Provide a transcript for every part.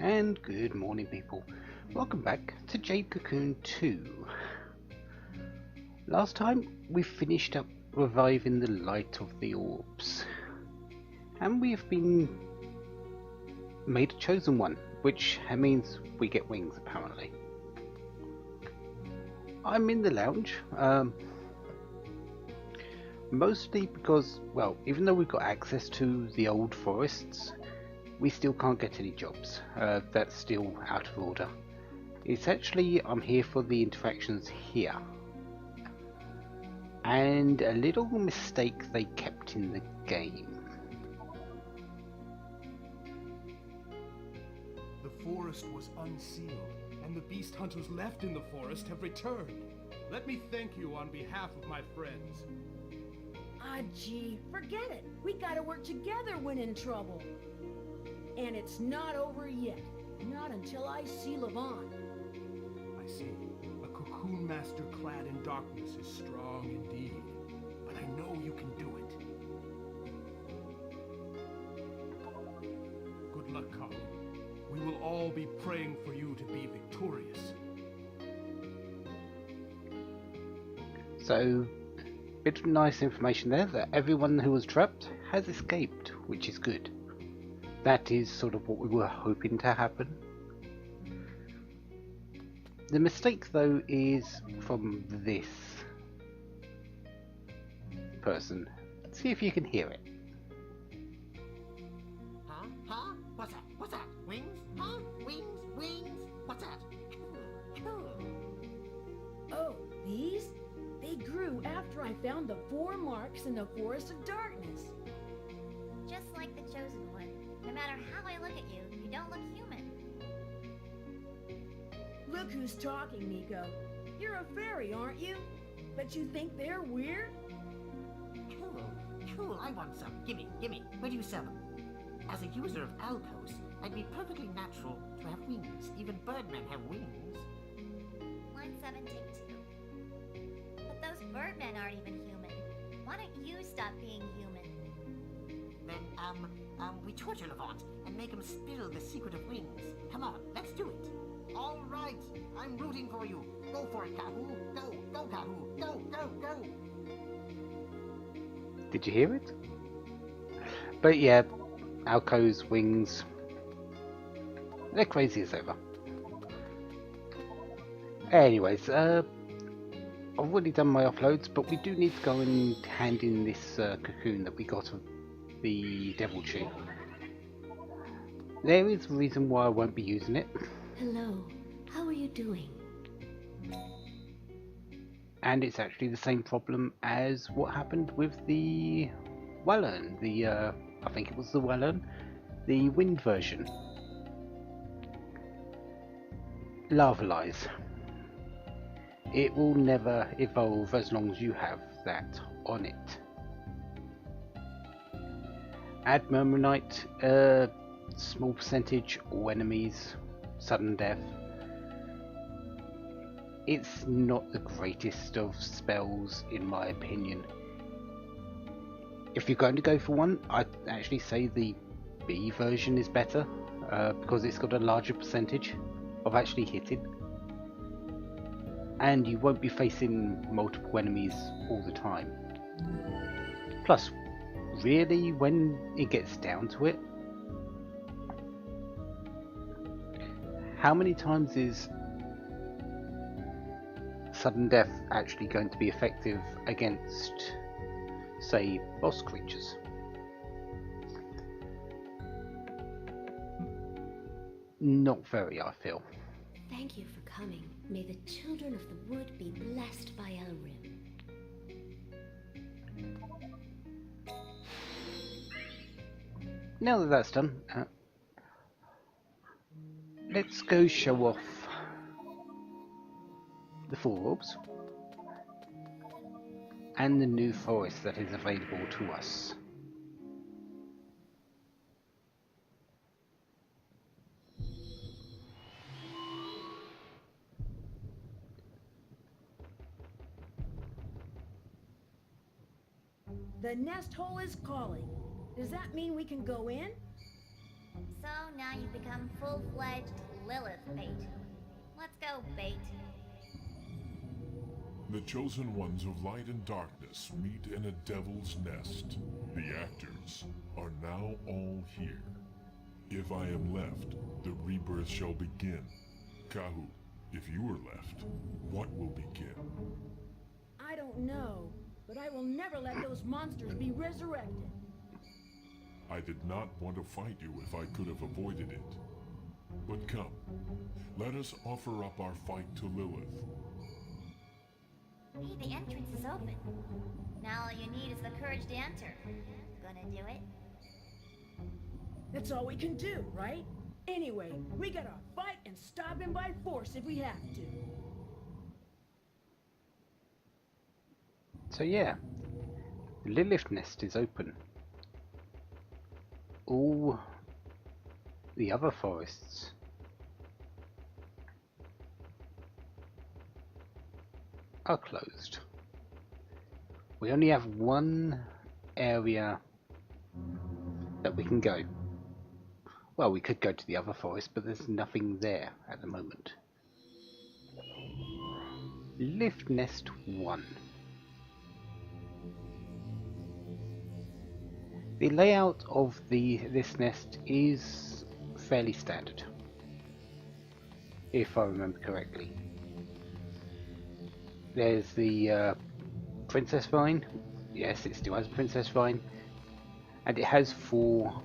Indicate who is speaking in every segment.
Speaker 1: And good morning, people. Welcome back to Jade Cocoon 2. Last time we finished up reviving the light of the orbs, and we have been made a chosen one, which means we get wings apparently. I'm in the lounge, mostly because, well, even though we've got access to the old forests, we still can't get any jobs. That's still out of order. It's actually, I'm here for the interactions here. And a little mistake they kept in the game.
Speaker 2: The forest was unsealed, and the beast hunters left in the forest have returned. Let me thank you on behalf of my friends.
Speaker 3: Ah, gee, forget it. We gotta work together when in trouble. And it's not over yet. Not until I see Levant.
Speaker 2: I see. A cocoon master clad in darkness is strong indeed. But I know you can do it. Good luck, Kali. We will all be praying for you to be victorious.
Speaker 1: So, bit of nice information there that everyone who was trapped has escaped, which is good. That is sort of what we were hoping to happen. The mistake though is from this person. Let's see if you can hear it.
Speaker 4: Huh? Huh? What's that? What's that? Wings? Huh? Wings? Wings? What's that? Cool.
Speaker 3: Oh, these? They grew after I found the 4 marks in the Forest of Darkness.
Speaker 5: Just like the chosen one. No matter how I look at you, you don't look human.
Speaker 3: Look who's talking, Nico. You're a fairy, aren't you? But you think they're weird?
Speaker 4: Cool. Cool. I want some. Gimme. Gimme. Where do you sell them? As a user of Alcos, I'd be perfectly natural to have wings. Even birdmen have wings.
Speaker 5: Line 7, take 2. But those birdmen aren't even human. Why don't you stop being human?
Speaker 4: Then, we torture Levant and make him spill the secret of wings. Come on, let's do it. All right, I'm rooting for you. Go for it, Kahoo. Go, go, Kahoo. Go, go, go.
Speaker 1: Did you hear it? But yeah, Alco's wings, they're crazy as ever. Anyways, I've already done my offloads, but we do need to go and hand in this cocoon that we got of the Devil Tree. There is a reason why I won't be using it.
Speaker 6: Hello, how are you doing?
Speaker 1: And it's actually the same problem as what happened with the Wallern, I think it was the Wallern, the wind version. Lava lies. It will never evolve as long as you have that on it. Add Murmurite, small percentage, all enemies, sudden death. It's not the greatest of spells in my opinion. If you're going to go for one, I'd actually say the B version is better, because it's got a larger percentage of actually hitting. And you won't be facing multiple enemies all the time. Plus, really, when it gets down to it, how many times is sudden death actually going to be effective against, say, boss creatures? Not very, I feel.
Speaker 6: Thank you for coming. May the children of the wood be blessed by Elrim.
Speaker 1: Now that that's done, let's go show off the 4 orbs and the new forest that is available to us.
Speaker 3: The nest hole is calling. Does that mean we can go in?
Speaker 5: So now you've become full-fledged Lilith bait. Let's go, bait.
Speaker 7: The chosen ones of light and darkness meet in a devil's nest. The actors are now all here. If I am left, the rebirth shall begin. Kahu, if you are left, what will begin?
Speaker 3: I don't know, but I will never let those monsters be resurrected.
Speaker 7: I did not want to fight you if I could have avoided it. But come, let us offer up our fight to Lilith.
Speaker 5: Hey, the entrance is open. Now all you need is the courage to enter. Gonna do it?
Speaker 3: That's all we can do, right? Anyway, we gotta fight and stop him by force if we have to.
Speaker 1: So yeah, the Lilith Nest is open. All the other forests are closed. We only have one area that we can go. Well, we could go to the other forest, but there's nothing there at the moment. Lilith Nest 1. The layout of this nest is fairly standard, if I remember correctly. There's the princess vine. Yes, it still has a princess vine, and it has 4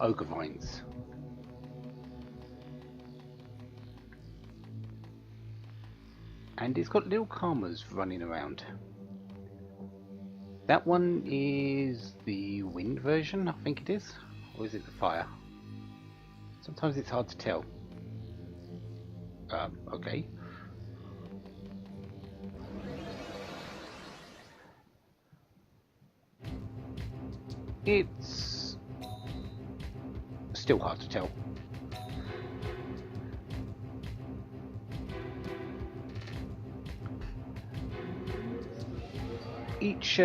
Speaker 1: ogre vines. And it's got little karmas running around. That one is the wind version, I think it is, or is it the fire? Sometimes it's hard to tell. Okay. It's still hard to tell. Each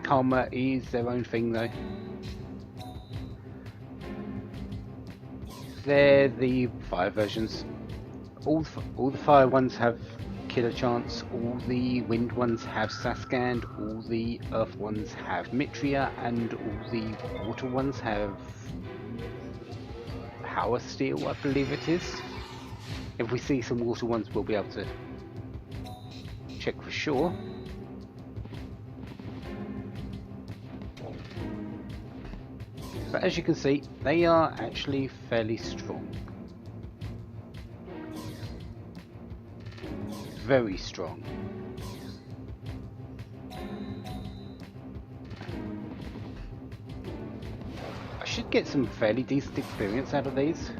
Speaker 1: karma is their own thing though. They're the fire versions. All the fire ones have killer chance, all the wind ones have Saskand, all the earth ones have Mitria, and all the water ones have Power Steel, I believe it is. If we see some water ones, we'll be able to check for sure. But as you can see, they are actually fairly strong. Very strong. I should get some fairly decent experience out of these.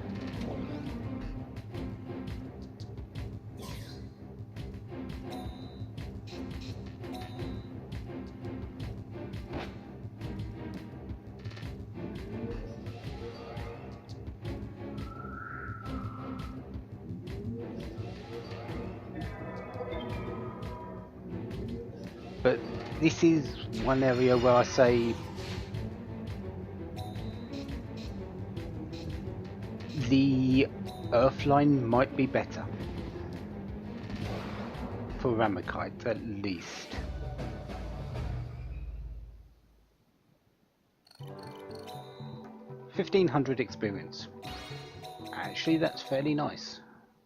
Speaker 1: But this is one area where I say the Earthline might be better. For Ramakite, at least. $1,500 experience. Actually, that's fairly nice.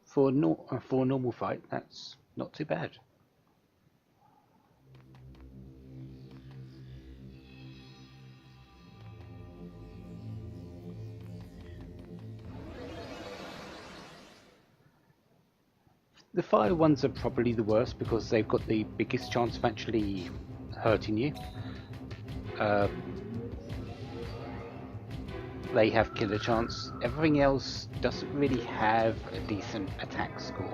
Speaker 1: For a normal fight, that's not too bad. The fire ones are probably the worst because they've got the biggest chance of actually hurting you. They have killer chance. Everything else doesn't really have a decent attack score.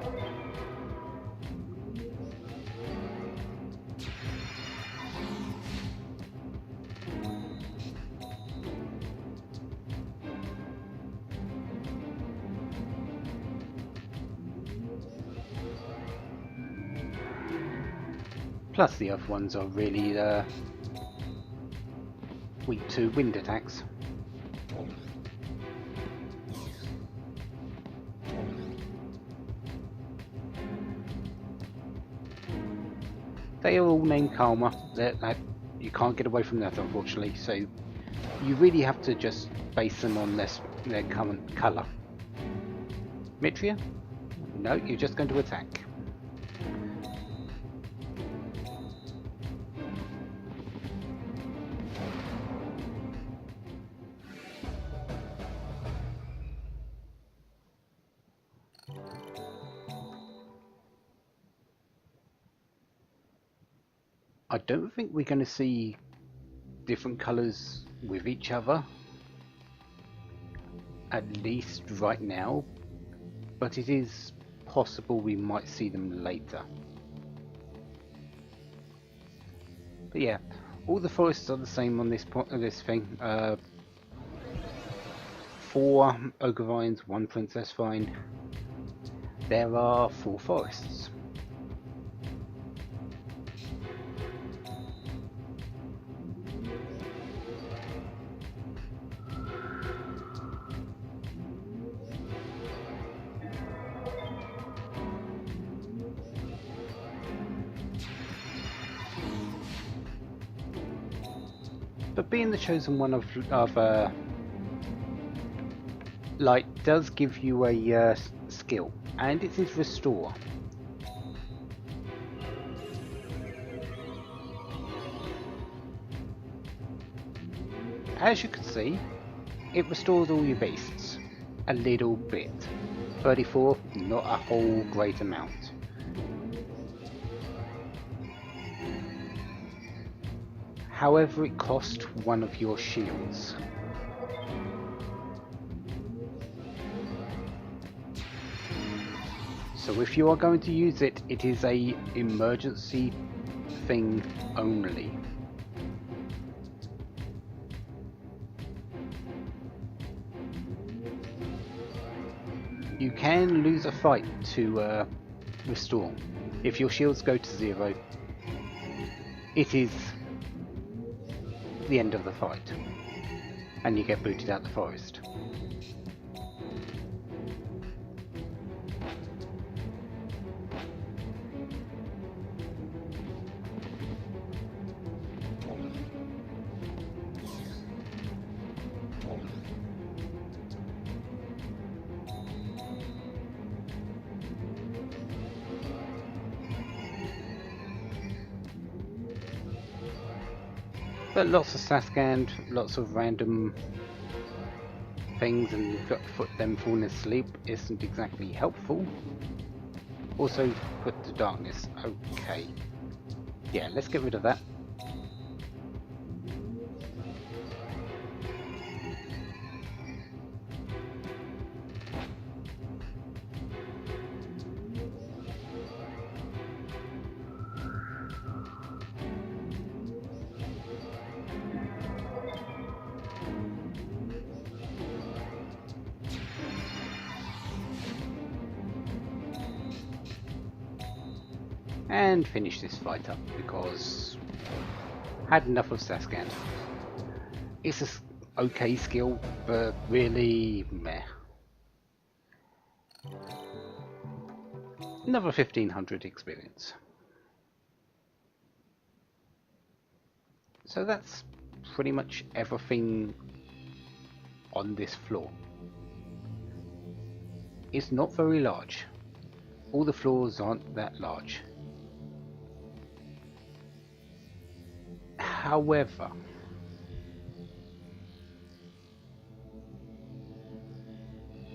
Speaker 1: Plus the other ones are really weak to wind attacks. They are all named Karma. You can't get away from that, unfortunately. So you really have to just base them on their current colour. Mitria? No, you're just going to attack. I don't think we're going to see different colours with each other, at least right now, but it is possible we might see them later. But yeah, all the forests are the same on this thing. 4 ogre vines, 1 princess vine. There are 4 forests. But being the chosen one of light does give you a skill, and it is restore. As you can see, it restores all your beasts a little bit. 34, not a whole great amount. However, it cost one of your shields. So if you are going to use it, it is a emergency thing only. You can lose a fight to restore. If your shields go to 0, it is the end of the fight, and you get booted out the forest. But lots of Saskand, lots of random things, and you've got them falling asleep isn't exactly helpful. Also, put the darkness. Okay. Yeah, let's get rid of that. And finish this fight up because I had enough of Saskand. It's an okay skill, but really meh. Another 1500 experience. So that's pretty much everything on this floor. It's not very large. All the floors aren't that large. However,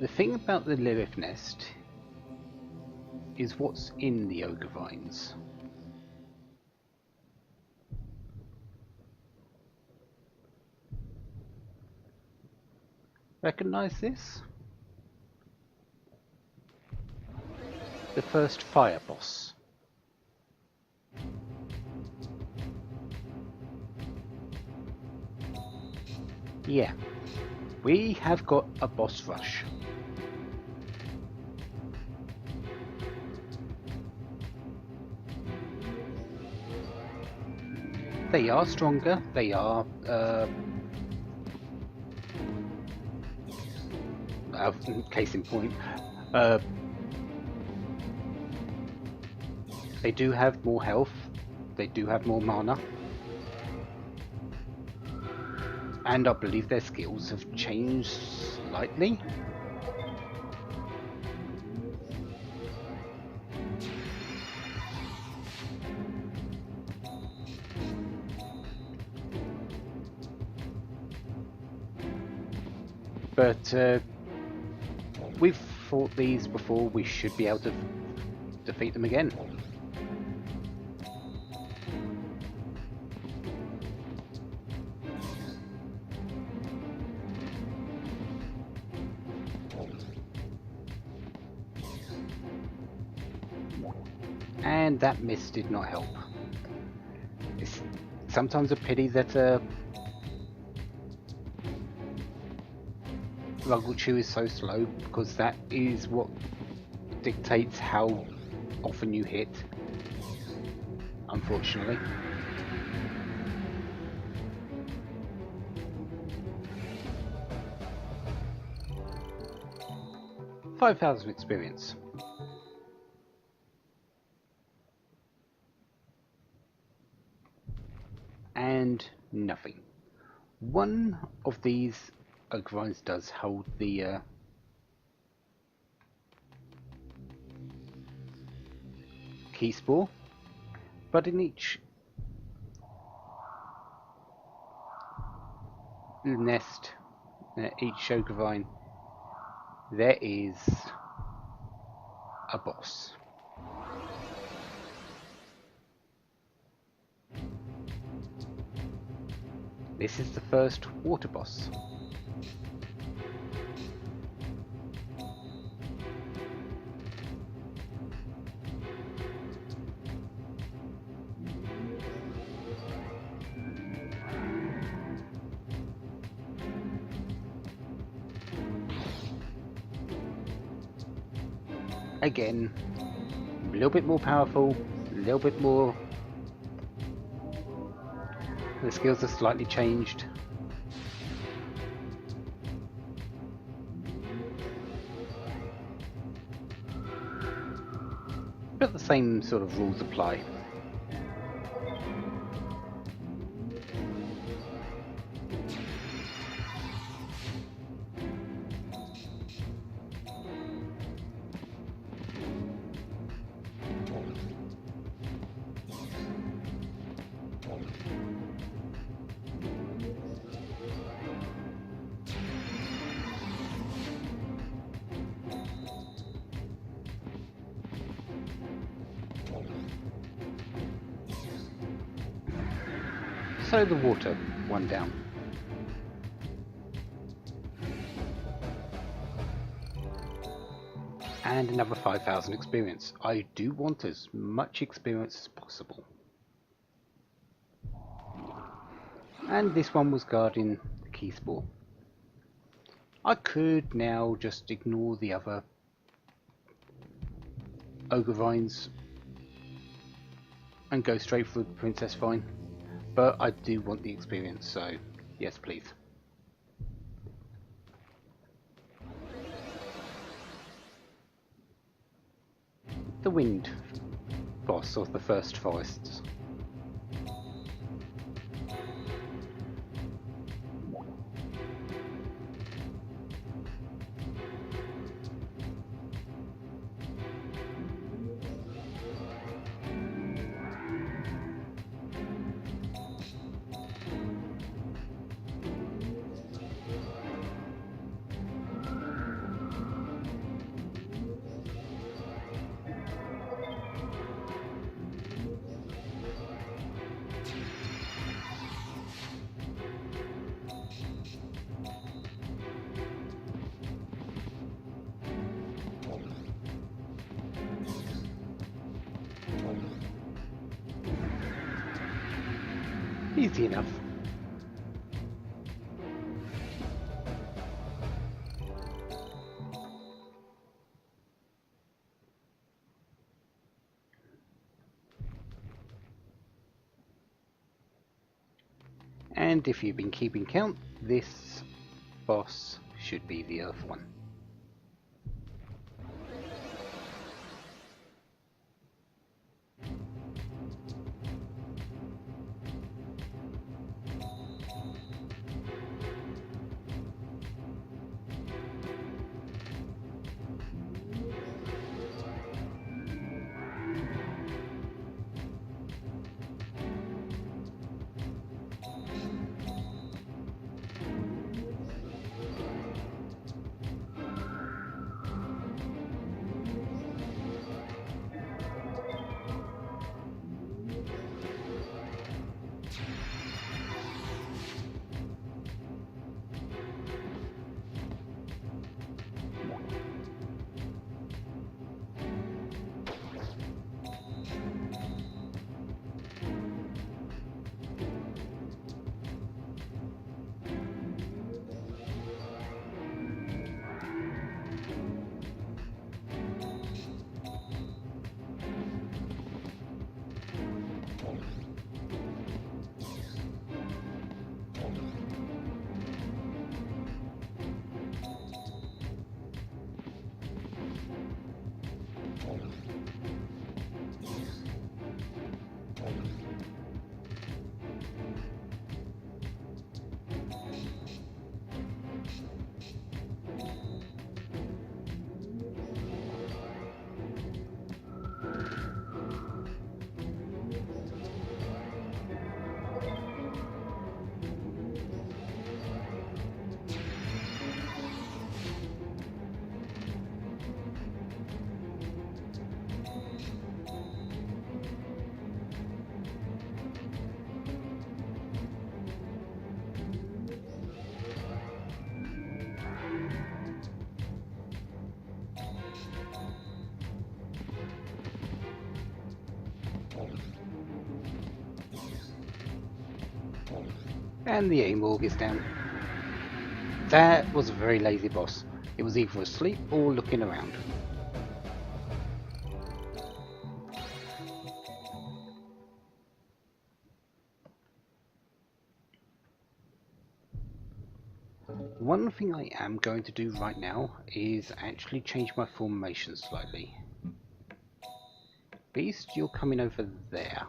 Speaker 1: the thing about the Lilith Nest is what's in the ogre vines. Recognize this? The first fire boss. Yeah, we have got a boss rush. They are stronger, they are case in point, they do have more health, they do have more mana, and I believe their skills have changed slightly. But we've fought these before, we should be able to defeat them again. And that miss did not help. It's sometimes a pity that Ruggle is so slow, because that is what dictates how often you hit, unfortunately. $5,000 experience. And nothing. One of these grinds does hold the key spore, but in each nest, each Ogrevine, there is a boss. This is the first water boss. Again, a little bit more powerful, a little bit more. The skills are slightly changed. But the same sort of rules apply. So the water, one down. And another 5,000 experience. I do want as much experience as possible. And this one was guarding the key spore. I could now just ignore the other Ogrevines and go straight for the Princess Vine. But I do want the experience, so yes please. The wind boss of the first forests. Easy enough. And if you've been keeping count, this boss should be the Earth one. And the aim org is down. That was a very lazy boss. It was either asleep or looking around. One thing I am going to do right now is actually change my formation slightly. Beast, you're coming over there.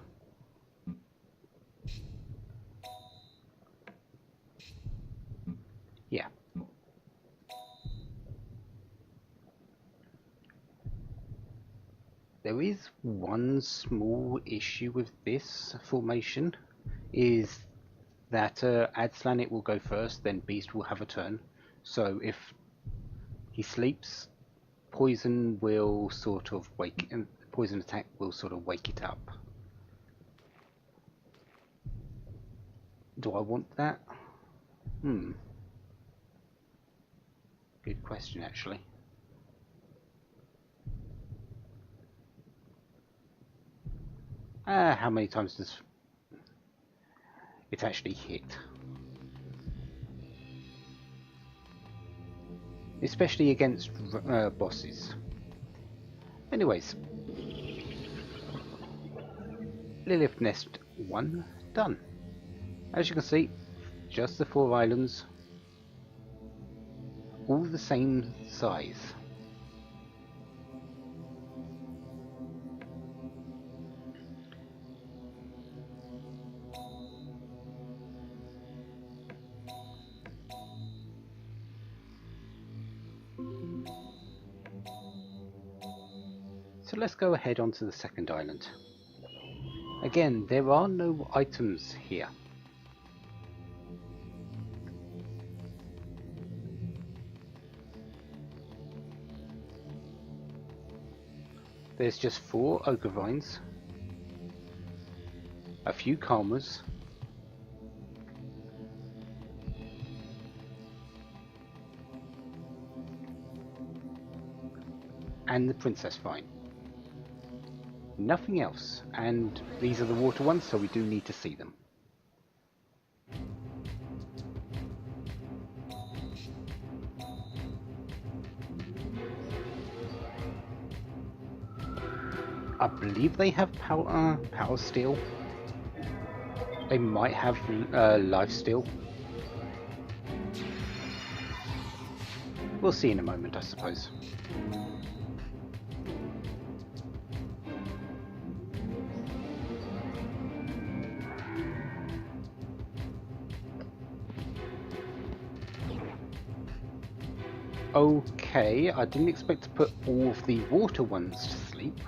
Speaker 1: Yeah. There is one small issue with this formation, is that Adslan will go first, then Beast will have a turn. So if he sleeps, poison will sort of wake, and poison attack will sort of wake it up. Do I want that? Good question, actually. How many times does it actually hit? Especially against bosses. Anyways, Lilith Nest 1 done. As you can see, just the 4 islands, all the same size. So let's go ahead onto the second island. Again, there are no items here. There's just 4 ogre vines, a few karmas, and the princess vine. Nothing else, and these are the water ones, so we do need to see them. I believe they have power steel. They might have life steal. We'll see in a moment, I suppose. Okay, I didn't expect to put all of the water ones to sleep.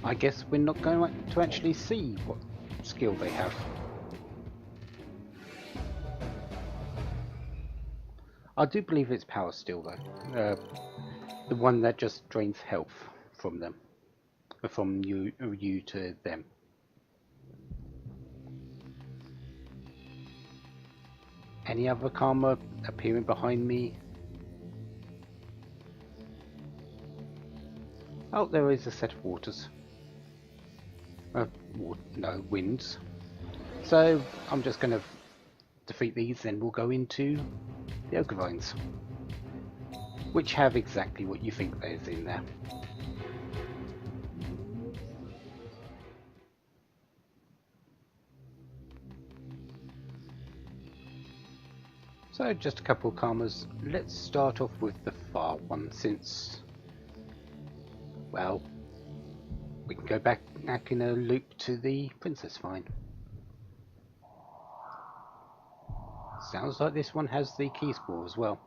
Speaker 1: I guess we're not going to actually see what skill they have. I do believe it's power steel though. The one that just drains health from them. From you to them. Any other karma appearing behind me? Oh, there is a set of waters. No, winds. So I'm just going to defeat these, then we'll go into the ogre vines, which have exactly what you think there's in there. So just a couple of karmas. Let's start off with the far one, since, well, we can go back in a loop to the princess vine. Sounds like this one has the key spore as well.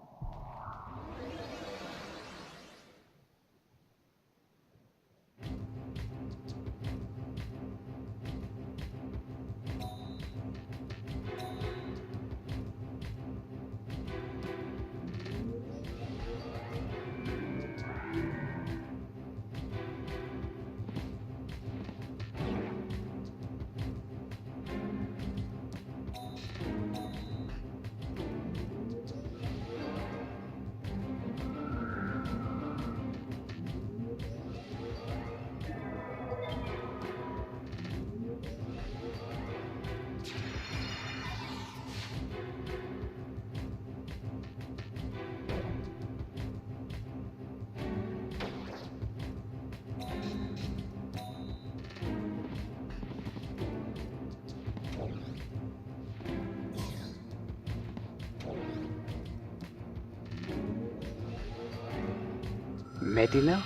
Speaker 1: Medina?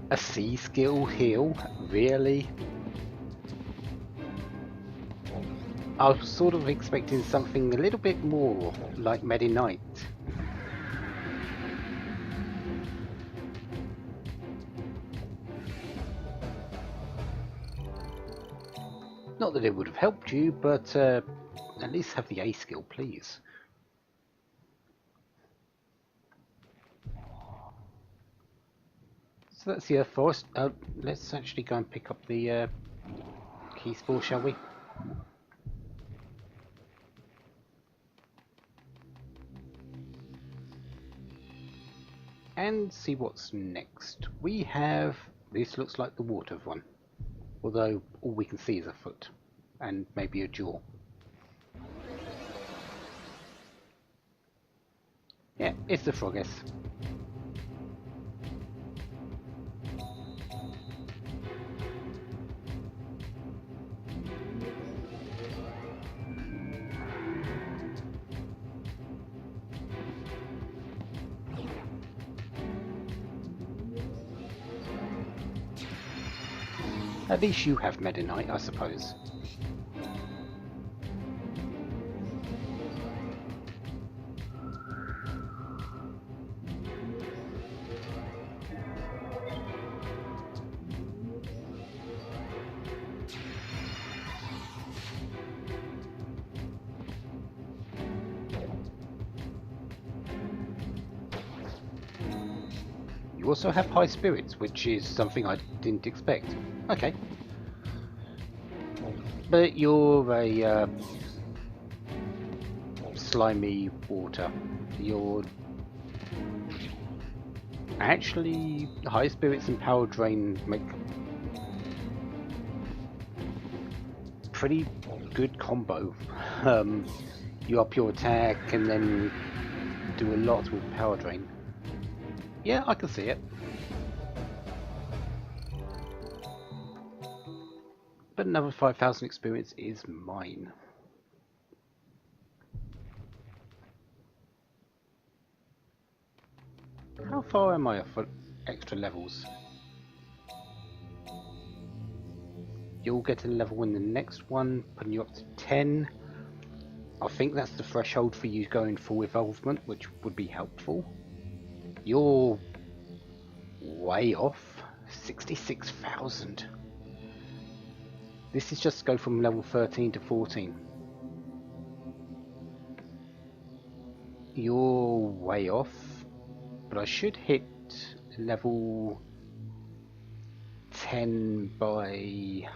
Speaker 1: A C skill heal? Really? I was sort of expecting something a little bit more like Medi-Knight. Not that it would have helped you, but at least have the A skill, please. So that's the Earth Forest. Let's actually go and pick up the key spore, shall we? And see what's next. We have... this looks like the water one. Although all we can see is a foot. And maybe a jaw. Yeah, it's the Frogess. At least you have Medi-Knight, I suppose. You also have high spirits, which is something I didn't expect. Okay. But you're a slimy water. You're actually high spirits and power drain make pretty good combo. You up your attack and then do a lot with power drain. Yeah, I can see it. But another 5,000 experience is mine. How far am I off for extra levels? You'll get a level in the next one, putting you up to 10. I think that's the threshold for you going full evolvement, which would be helpful. You're way off. 66,000. This is just to go from level 13 to 14. You're way off, but I should hit level 10 by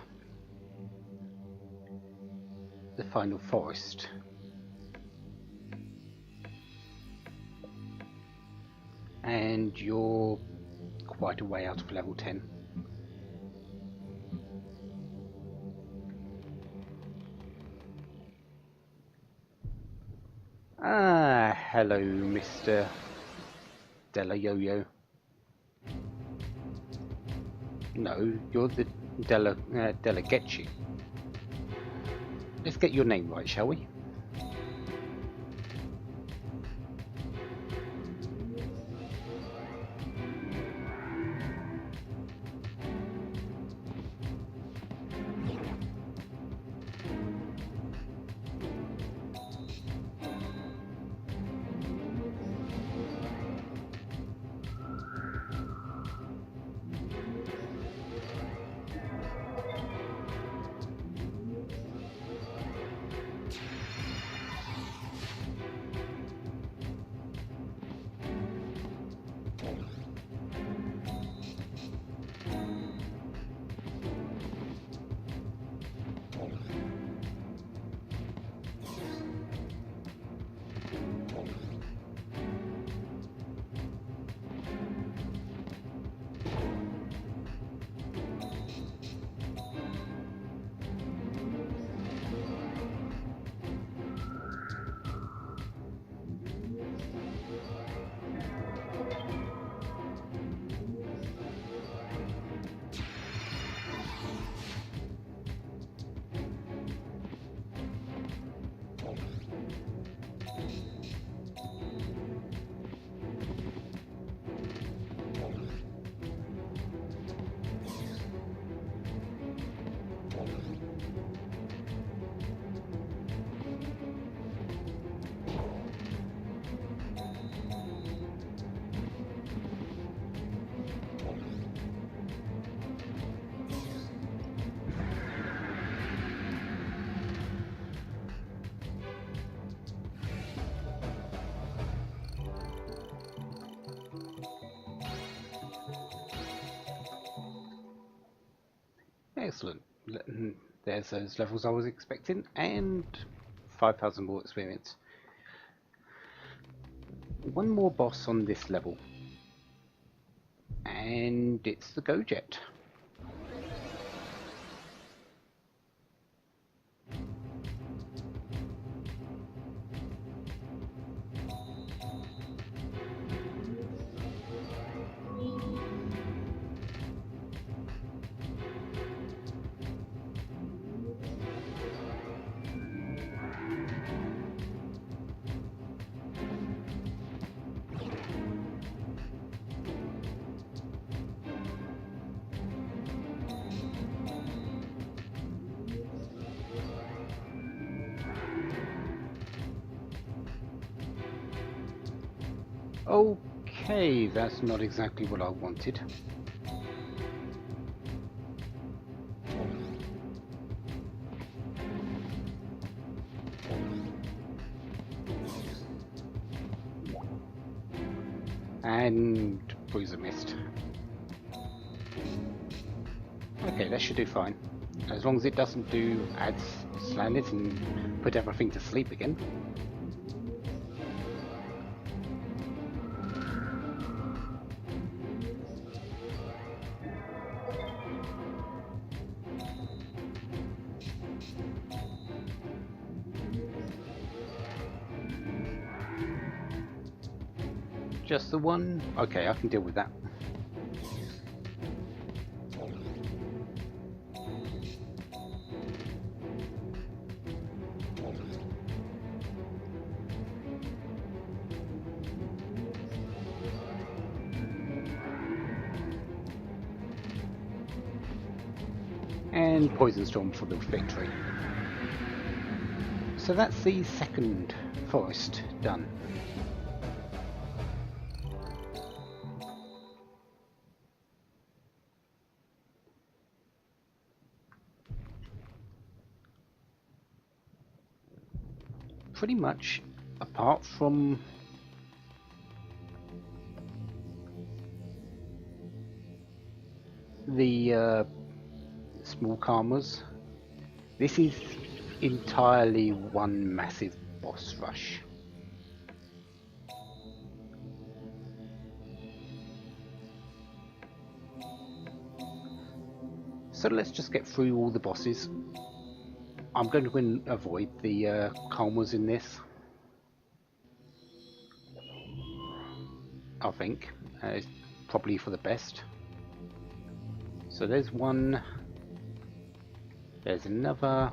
Speaker 1: the final forest. And you're quite a way out of level 10. Ah, hello, Mr. Della Yo-Yo. No, you're the Della Getchi. Let's get your name right, shall we? Excellent. There's those levels I was expecting, and 5,000 more experience. One more boss on this level, and it's the Go-Jet. Okay, that's not exactly what I wanted. And Bruiser missed. Okay, that should do fine. As long as it doesn't do add slanted and put everything to sleep again. Just the one? Okay, I can deal with that. And Poison Storm for the victory. So that's the second forest done. Pretty much, apart from the small karmas, this is entirely one massive boss rush. So let's just get through all the bosses. I'm going to avoid the karmas in this. I think it's probably for the best. So there's one. There's another.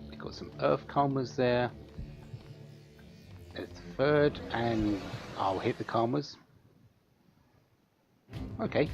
Speaker 1: We've got some earth karmas there. There's the third, and I'll hit the karmas. Okay.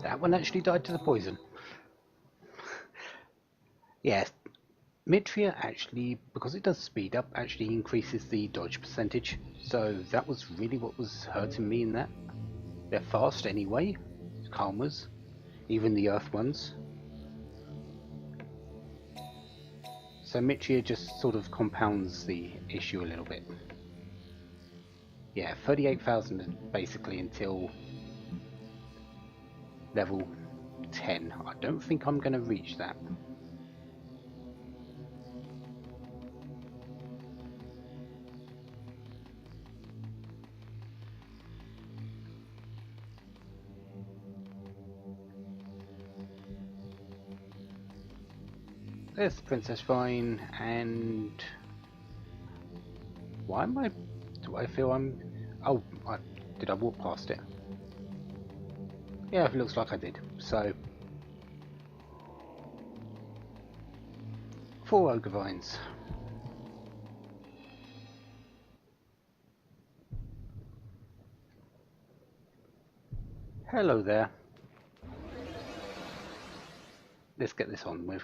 Speaker 1: That one actually died to the poison. Yes, Mitria actually, because it does speed up, actually increases the dodge percentage. So that was really what was hurting me in that. They're fast anyway, karmas, even the earth ones. So Mitria just sort of compounds the issue a little bit. Yeah, 38,000 basically until level 10. I don't think I'm going to reach that. There's Princess Vine, and why am I? Do I feel I'm? Oh, did I walk past it? Yeah, it looks like I did. So, 4 Ogre Vines. Hello there. Let's get this on with.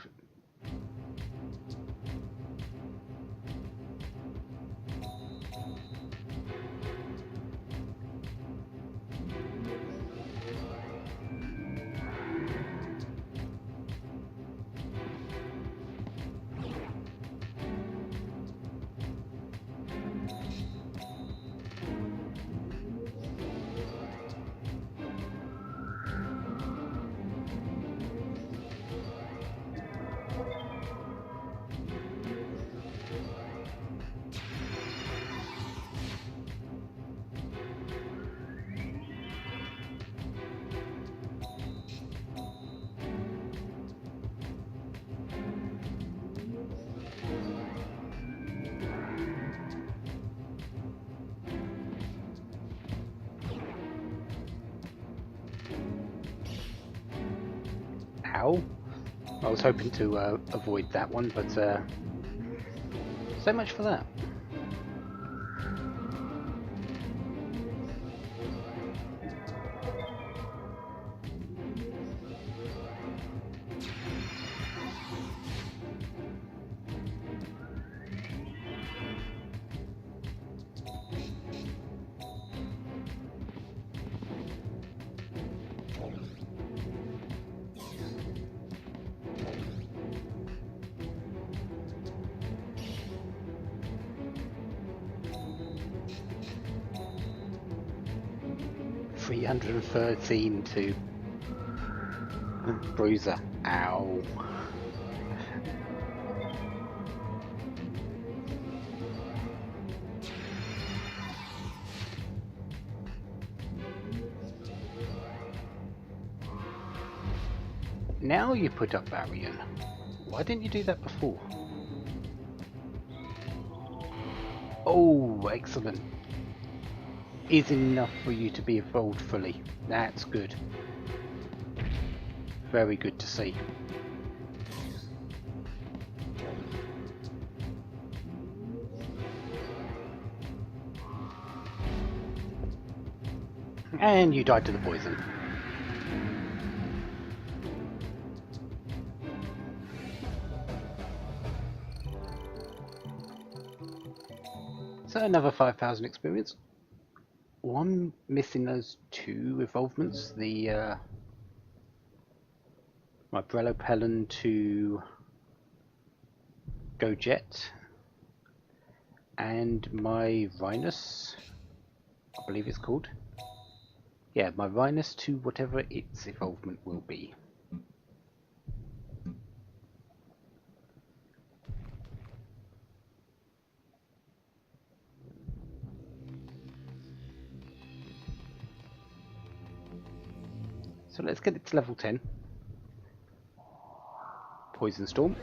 Speaker 1: Ow. I was hoping to avoid that one, but so much for that. $313 to Bruiser. Ow. Now you put up Varian. Why didn't you do that before? Oh, excellent. Is enough for you to be evolved fully. That's good. Very good to see. And you died to the poison. So another 5,000 experience. I'm missing those 2 evolvements. The my Brellopelon to Go Jet and my Rhinus, I believe it's called. Yeah, my Rhinus to whatever its evolvement will be. So let's get it to level 10. Poison Storm.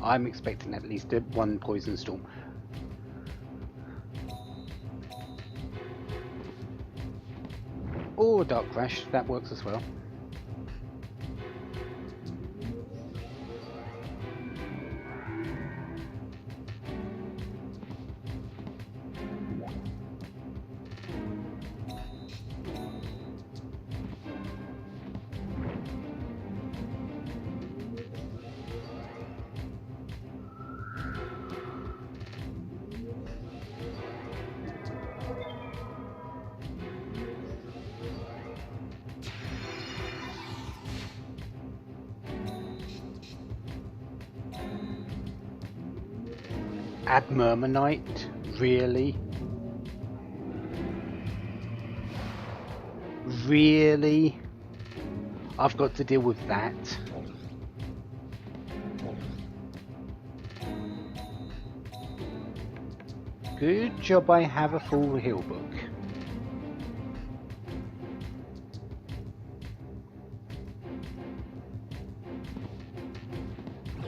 Speaker 1: I'm expecting at least 1 Poison Storm. Or Dark Crash, that works as well. Admermanite? Really? Really? I've got to deal with that. Good job I have a full heal book.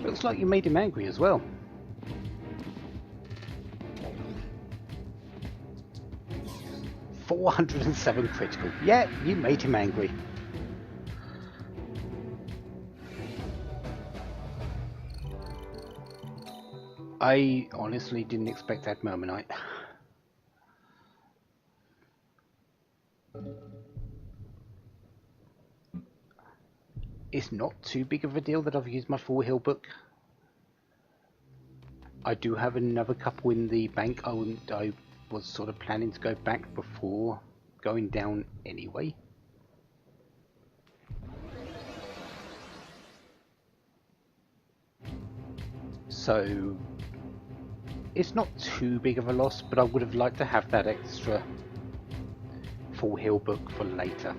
Speaker 1: Looks like you made him angry as well. $407 critical. Yeah, you made him angry. I honestly didn't expect that Mermanite. It's not too big of a deal that I've used my full heal book. I do have another couple in the bank. I was sort of planning to go back before going down anyway. So it's not too big of a loss, but I would have liked to have that extra full heal book for later.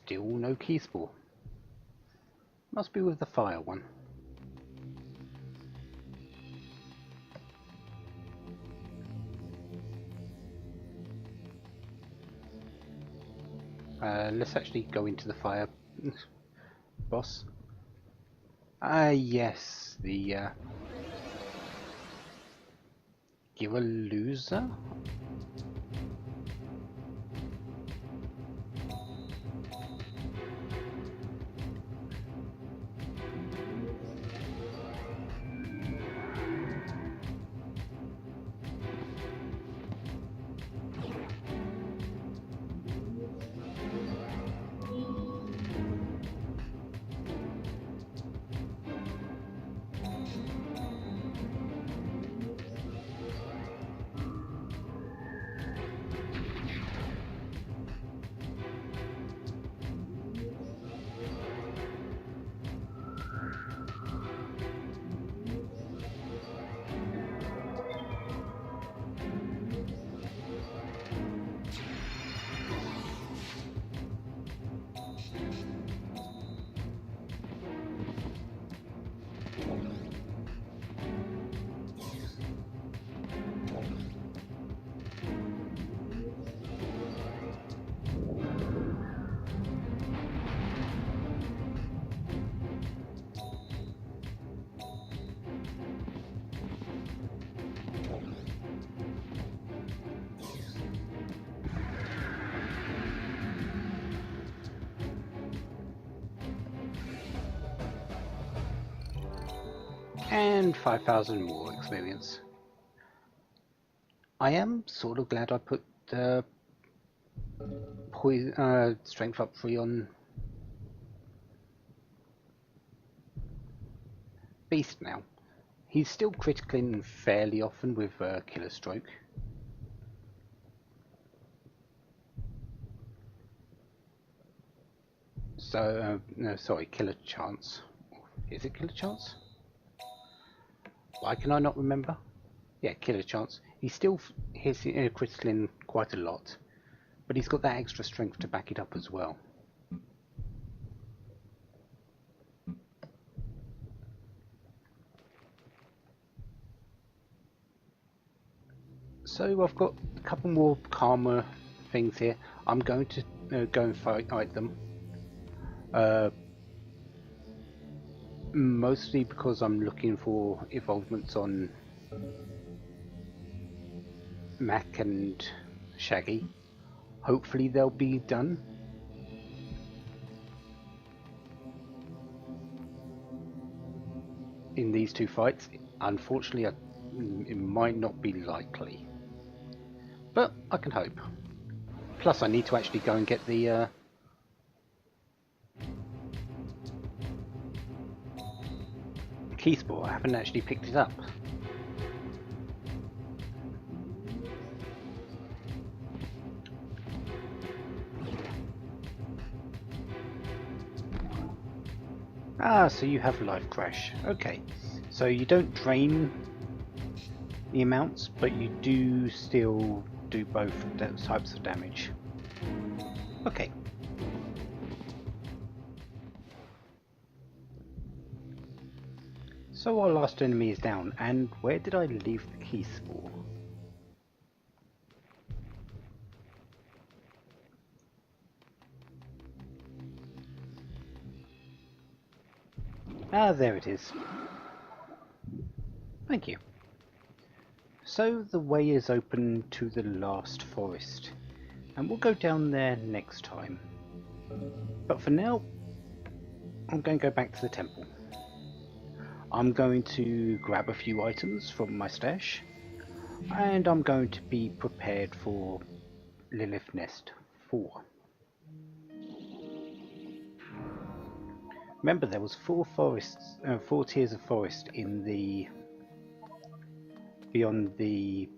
Speaker 1: Still no key spore. Must be with the fire one. Let's actually go into the fire boss. Ah, yes, the you're a loser? And 5,000 more experience. I am sort of glad I put strength up 3 on Beast now. He's still critically fairly often with Killer Stroke. So, no, sorry, Killer Chance. Is it Killer Chance? Why can I not remember? Yeah, Killer Chance. He still hits critical in quite a lot, but he's got that extra strength to back it up as well. So I've got a couple more karma things here. I'm going to go and fight them. Mostly because I'm looking for involvements on Mac and Shaggy. Hopefully they'll be done. In these two fights. Unfortunately, it might not be likely. But I can hope. Plus I need to actually go and get the key spore. I haven't actually picked it up. Ah, so you have life crash. Okay, so you don't drain the amounts, but you do still do both types of damage. Okay. So our last enemy is down, and where did I leave the key spore? Ah, there it is. Thank you. So the way is open to the last forest, and we'll go down there next time. But for now, I'm going to go back to the temple. I'm going to grab a few items from my stash, and I'm going to be prepared for Lilith Nest 4. Remember, there was 4 tiers of forest in the beyond the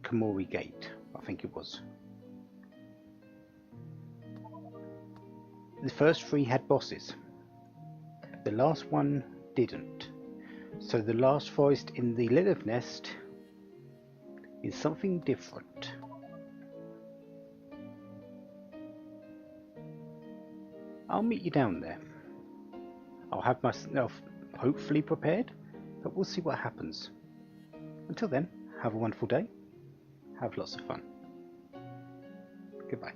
Speaker 1: Kamori Gate, I think it was. The first 3 had bosses. The last one didn't. So the last forest in the Lilith Nest is something different. I'll meet you down there. I'll have myself hopefully prepared, but we'll see what happens. Until then, have a wonderful day. Have lots of fun. Goodbye.